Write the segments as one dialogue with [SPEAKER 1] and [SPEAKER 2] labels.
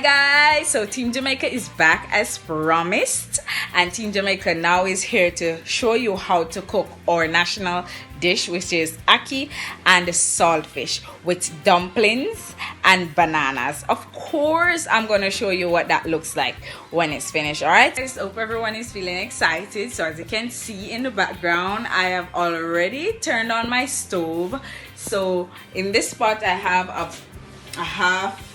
[SPEAKER 1] guys, so Team Jamaica is back as promised, and Team Jamaica now is here to show you how to cook our national dish, which is ackee and saltfish with dumplings and bananas. Of course, I'm gonna show you what that looks like when it's finished. All right, I hope everyone is feeling excited. So as you can see in the background, I have already turned on my stove. So in this pot I have a half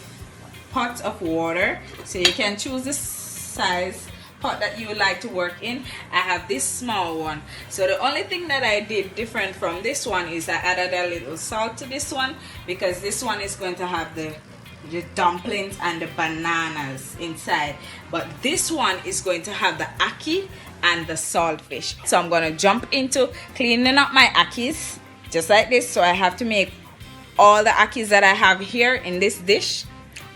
[SPEAKER 1] pot of water, so you can choose the size pot that you would like to work in. I have this small one, so the only thing that I did different from this one is I added a little salt to this one, because this one is going to have the dumplings and the bananas inside, but this one is going to have the ackee and the saltfish. So I'm going to jump into cleaning up my ackees just like this. So I have to make all the ackees that I have here in this dish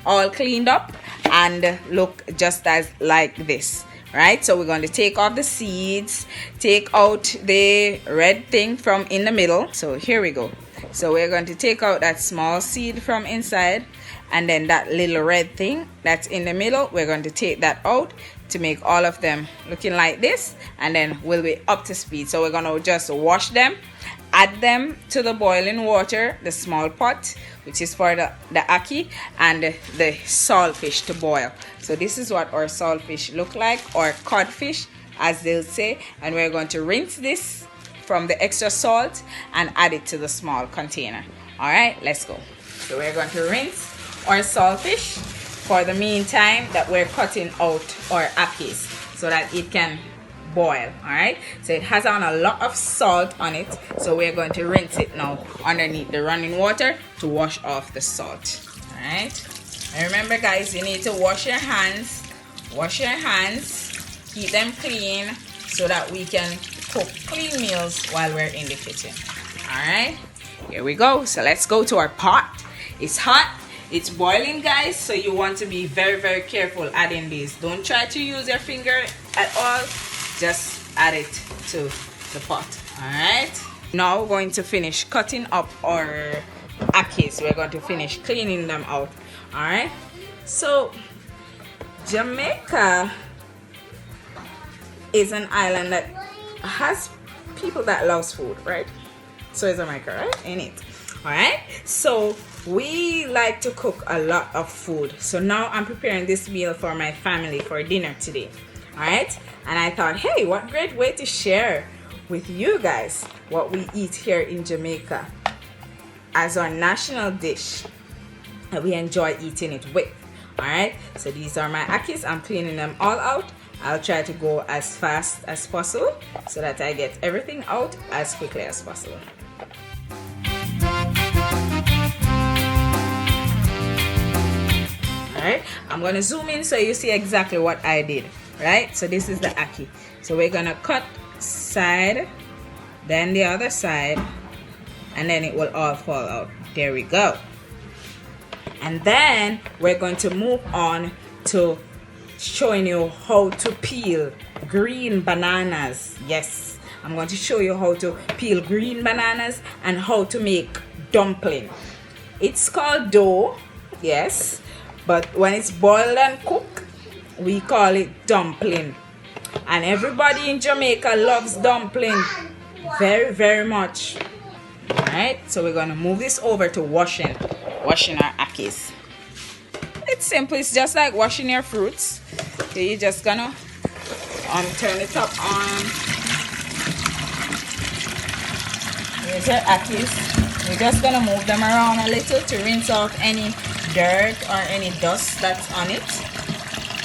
[SPEAKER 1] all cleaned up and look just as like this, right? So we're going to take off the seeds, take out the red thing from in the middle. So here we go. So we're going to take out that small seed from inside, and then that little red thing that's in the middle, we're going to take that out to make all of them looking like this, and then we'll be up to speed. So we're going to just wash them, add them to the boiling water, the small pot, which is for the ackee, and the saltfish to boil. So this is what our saltfish look like, or codfish as they'll say, and we're going to rinse this from the extra salt and add it to the small container. All right, let's go. So we're going to rinse our saltfish for the meantime that we're cutting out our ackees so that it can boil. All right, so it has on a lot of salt on it, so we're going to rinse it now underneath the running water to wash off the salt. All right, and remember guys, you need to wash your hands, keep them clean so that we can cook clean meals while we're in the kitchen. All right, here we go. So let's go to our pot. It's hot, it's boiling guys, so you want to be very, very careful adding these. Don't try to use your finger at all, just add it to the pot. All right, now we're going to finish cutting up our ackees. We're going to finish cleaning them out. All right, so Jamaica is an island that has people that loves food, right? So is America, right? In it. All right, so we like to cook a lot of food. So now I'm preparing this meal for my family for dinner today. All right, and I thought, hey, what great way to share with you guys what we eat here in Jamaica as our national dish that we enjoy eating it with. All right, so these are my ackees. I'm cleaning them all out. I'll try to go as fast as possible so that I get everything out as quickly as possible. Alright, I'm gonna zoom in so you see exactly what I did. Right, so this is the ackee. So we're gonna cut side, then the other side, and then it will all fall out. There we go. And then we're going to move on to showing you how to peel green bananas. Yes, I'm going to show you how to peel green bananas and how to make dumpling. It's called dough, yes, but when it's boiled and cooked, we call it dumpling. And everybody in Jamaica loves dumpling very, very much. All right, so we're gonna move this over to washing our ackees. It's simple. It's just like washing your fruits. So you're just gonna turn the top on. Here's your ackees. We're just gonna move them around a little to rinse out any dirt or any dust that's on it.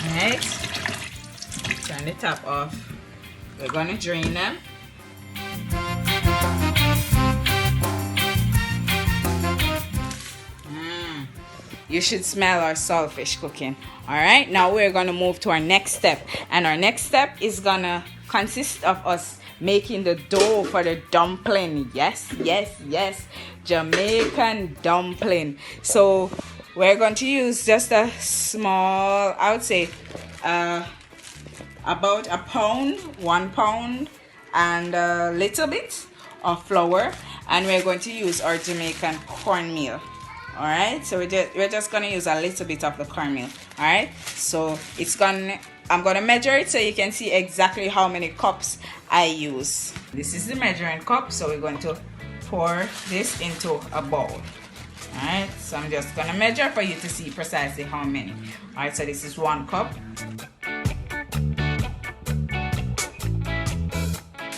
[SPEAKER 1] Alright, turn the top off. We're gonna drain them. You should smell our saltfish cooking. Alright, now we're gonna move to our next step, and our next step is gonna consist of us making the dough for the dumpling. Yes, Jamaican dumpling. So we're going to use just a small, I would say about a pound, 1 pound and a little bit of flour, and we're going to use our Jamaican cornmeal. All right, so we're just gonna use a little bit of the cornmeal. All right, so I'm gonna measure it so you can see exactly how many cups I use. This is the measuring cup, so we're going to pour this into a bowl. All right, so I'm just gonna measure for you to see precisely how many. All right, so this is 1 cup.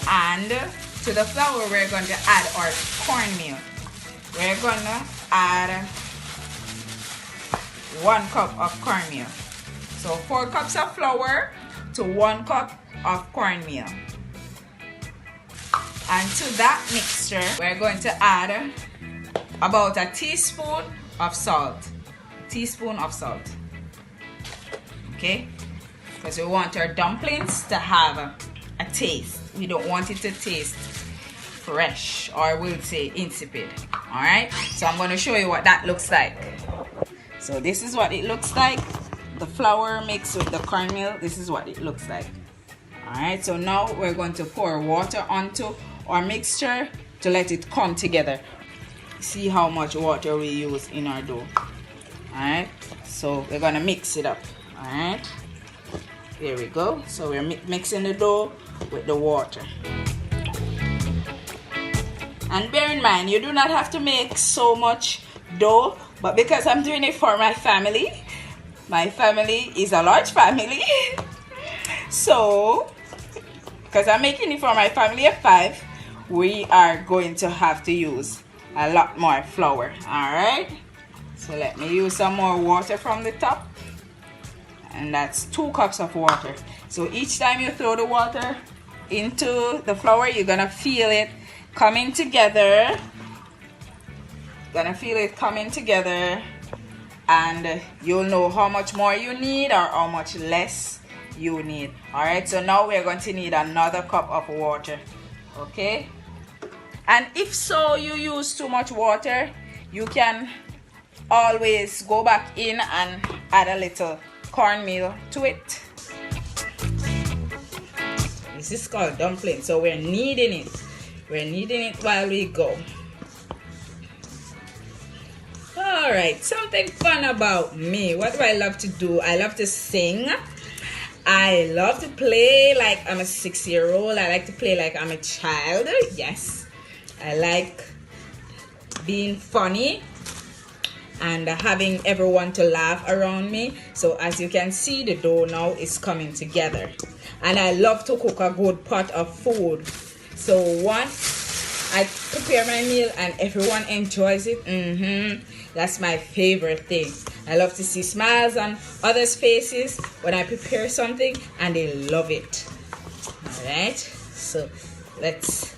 [SPEAKER 1] And to the flour, we're going to add our cornmeal. We're gonna add 1 cup of cornmeal. So 4 cups of flour to 1 cup of cornmeal. And to that mixture, we're going to add about a teaspoon of salt. Teaspoon of salt. Okay? Because we want our dumplings to have a taste. We don't want it to taste fresh, or we'll say insipid. Alright? So I'm going to show you what that looks like. So this is what it looks like. The flour mixed with the cornmeal, this is what it looks like. Alright, so now we're going to pour water onto our mixture to let it come together. See how much water we use in our dough. Alright, so we're going to mix it up. Alright, there we go. So we're mixing the dough with the water. And bear in mind, you do not have to make so much dough, but because I'm doing it for my family is a large family. So, because I'm making it for my family of 5, we are going to have to use a lot more flour. Alright, so let me use some more water from the top, and that's 2 cups of water. So each time you throw the water into the flour, you're gonna feel it coming together. And you'll know how much more you need or how much less you need. Alright, so now we're going to need another cup of water. Okay, and if so you use too much water, you can always go back in and add a little cornmeal to it. This is called dumpling, so we're kneading it while we go. Alright, something fun about me. What do I love to do? I love to sing. I love to play like I'm a 6-year-old. I like to play like I'm a child. Yes. I like being funny and having everyone to laugh around me. So as you can see, the dough now is coming together. And I love to cook a good pot of food. So once I prepare my meal and everyone enjoys it, that's my favorite thing. I love to see smiles on others' faces when I prepare something and they love it. Alright, so let's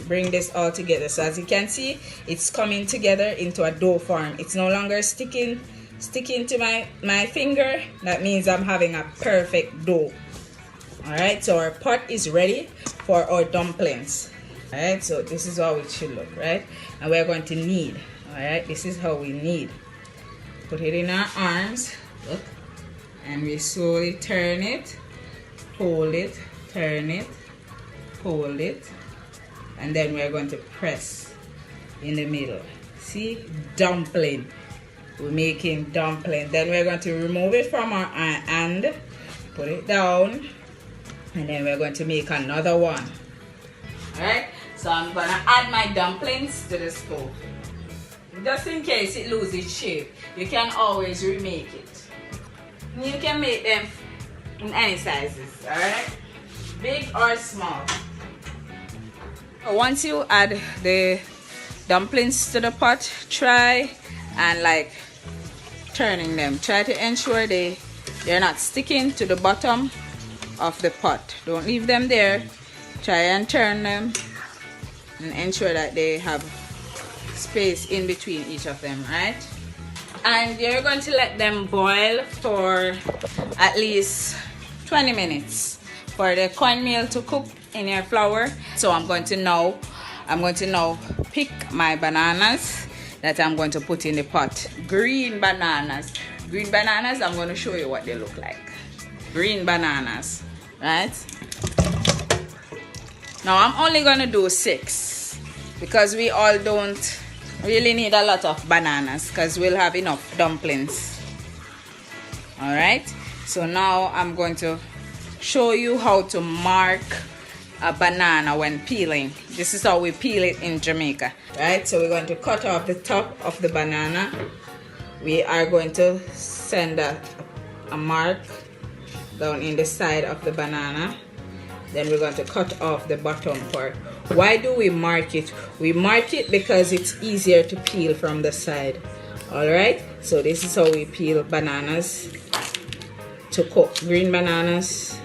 [SPEAKER 1] bring this all together. So as you can see, it's coming together into a dough form. It's no longer sticking to my finger. That means I'm having a perfect dough. Alright, so our pot is ready for our dumplings. Alright, so this is how it should look, right? And we're going to knead. Alright, this is how we knead. Put it in our arms, look, and we slowly turn it, hold it, turn it, hold it, and then we're going to press in the middle. See, dumpling. We're making dumpling. Then we're going to remove it from our hand, put it down, and then we're going to make another one. Alright, so I'm going to add my dumplings to the stove. Just in case it loses its shape, you can always remake it. You can make them in any sizes, alright? Big or small. Once you add the dumplings to the pot, try and like turning them. Try to ensure they're not sticking to the bottom of the pot. Don't leave them there. Try and turn them and ensure that they have space in between each of them, right? And you're going to let them boil for at least 20 minutes for the cornmeal to cook in your flour. So I'm going to now pick my bananas that I'm going to put in the pot. Green bananas. Green bananas, I'm going to show you what they look like. Green bananas, right? Now I'm only going to do 6 because we all don't Really need a lot of bananas because we'll have enough dumplings. Alright, so now I'm going to show you how to mark a banana when peeling. This is how we peel it in Jamaica. Right, so we're going to cut off the top of the banana. We are going to send a mark down in the side of the banana. Then we're going to cut off the bottom part. Why do we mark it? We mark it because it's easier to peel from the side. Alright, so this is how we peel bananas to cook. Green bananas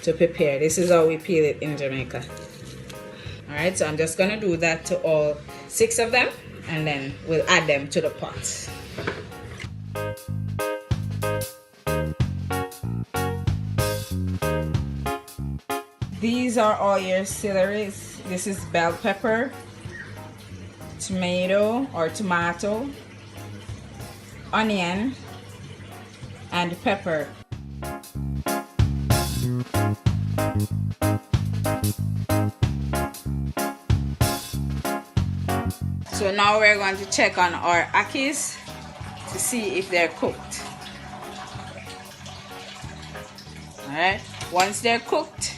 [SPEAKER 1] to prepare. This is how we peel it in Jamaica. Alright, so I'm just going to do that to all 6 of them, and then we'll add them to the pot. These are all your celeries. This is bell pepper, tomato, onion, and pepper. So now we're going to check on our akis to see if they're cooked. Alright, once they're cooked,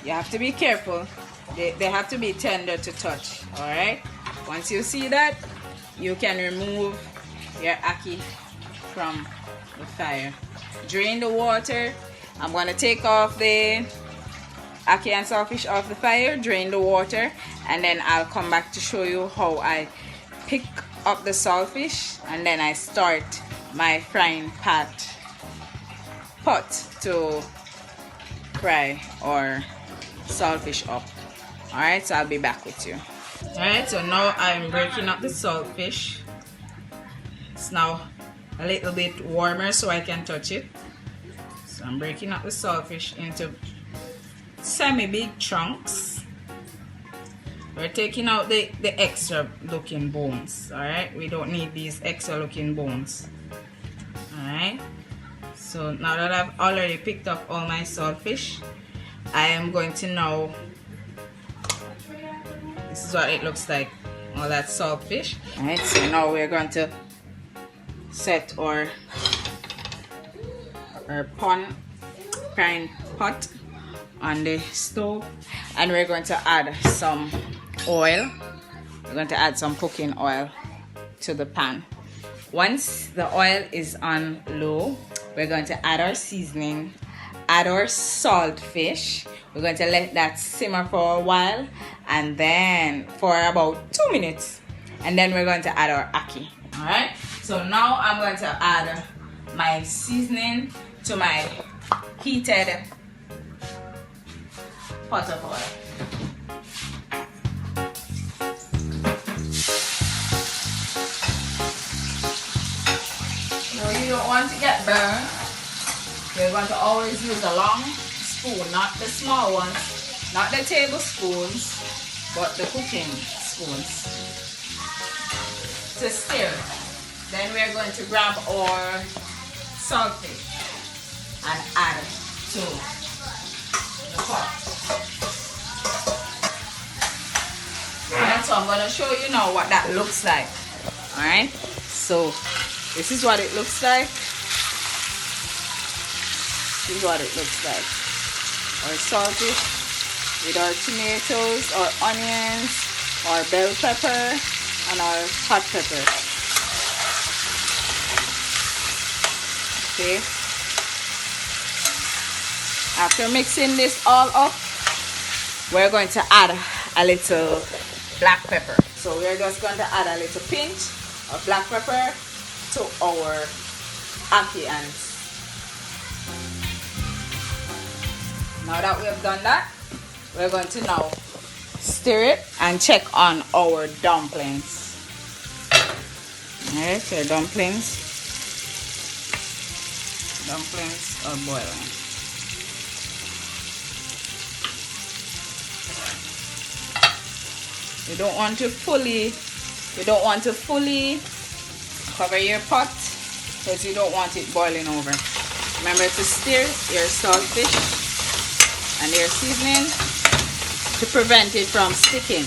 [SPEAKER 1] you have to be careful. They have to be tender to touch. Alright, once you see that, you can remove your ackee from the fire. Drain the water. I'm going to take off the ackee and saltfish off the fire, drain the water, and then I'll come back to show you how I pick up the saltfish, and then I start my frying pot to fry our saltfish up. Alright, so I'll be back with you. Alright, so now I'm breaking up the saltfish. It's now a little bit warmer so I can touch it. So I'm breaking up the saltfish into semi-big chunks. We're taking out the extra looking bones. Alright, we don't need these extra looking bones. Alright, so now that I've already picked up all my saltfish, I am going to now, this is what it looks like, all that saltfish. Alright, so now we're going to set our frying pot on the stove, and we're going to add some oil. We're going to add some cooking oil to the pan. Once the oil is on low, we're going to add our seasoning, add our saltfish. We're going to let that simmer for a while, and then for about 2 minutes, and then we're going to add our ackee. Alright, so now I'm going to add my seasoning to my heated pot of oil. Now you don't want to get burned. You're going to always use a long spoon, not the small ones, not the tablespoons, but the cooking spoons, to stir. Then we're going to grab our saltfish and add to the pot. Alright, so I'm going to show you now what that looks like. Alright, so this is what it looks like. This is what it looks like. Our saltfish with our tomatoes, our onions, our bell pepper, and our hot pepper. Okay. After mixing this all up, we're going to add a little black pepper. So we're just going to add a little pinch of black pepper to our ackee ants. Now that we have done that, we're going to now stir it and check on our dumplings. Alright, so dumplings are boiling. You don't want to fully cover your pot because you don't want it boiling over. Remember to stir your saltfish and your seasoning to prevent it from sticking.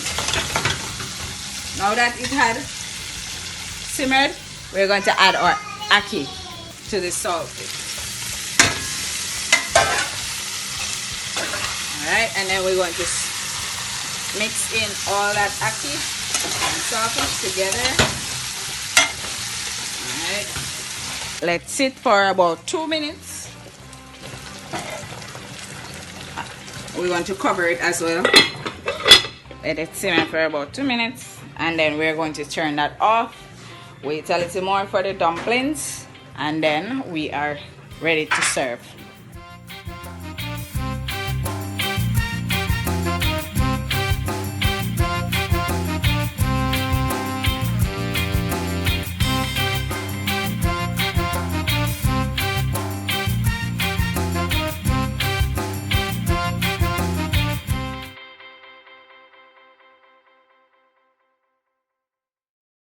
[SPEAKER 1] Now that it had simmered, we're going to add our ackee to the saltfish. Alright, and then we're going to mix in all that ackee and saltfish together. Alright. Let's sit for about 2 minutes. We're going to cover it as well. Let it simmer for about 2 minutes. And then we're going to turn that off. Wait a little more for the dumplings. And then we are ready to serve.